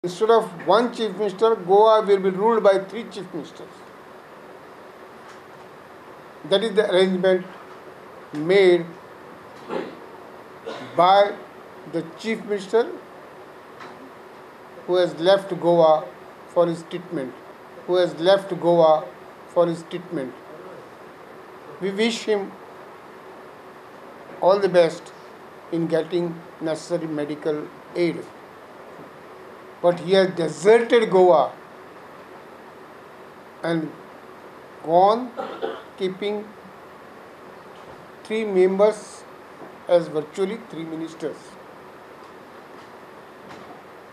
Instead of one chief minister, Goa will be ruled by 3 chief ministers. That is the arrangement made by the chief minister who has left Goa for his treatment. We wish him all the best in getting necessary medical aid. But he has deserted Goa and gone, keeping 3 members as virtually 3 ministers.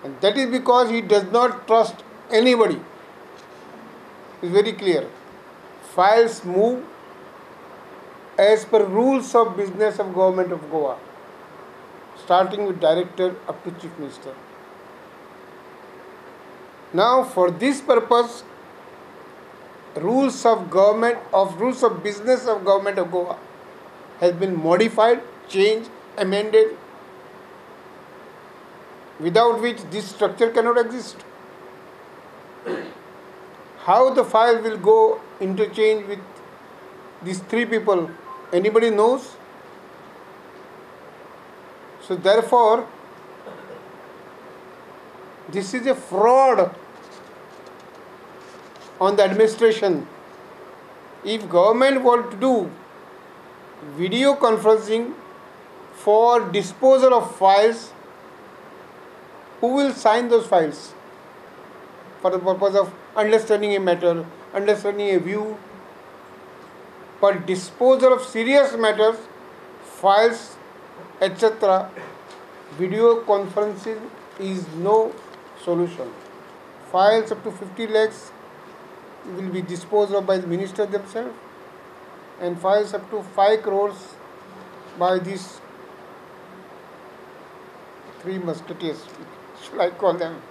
And that is because he does not trust anybody. It's very clear. Files move as per rules of business of government of Goa, starting with director up to chief minister. Now, for this purpose, rules of business of government of Goa has been modified, changed, amended, without which this structure cannot exist. How the file will go interchange with these 3 people, anybody knows? So therefore, this is a fraud on the administration. If government want to do video conferencing for disposal of files, who will sign those files for the purpose of understanding a matter, understanding a view? But disposal of serious matters, files, etc., video conferencing is no solution. Files up to 50 lakhs will be disposed of by the minister themselves, and files up to 5 crores by these 3 musketeers, shall I call them?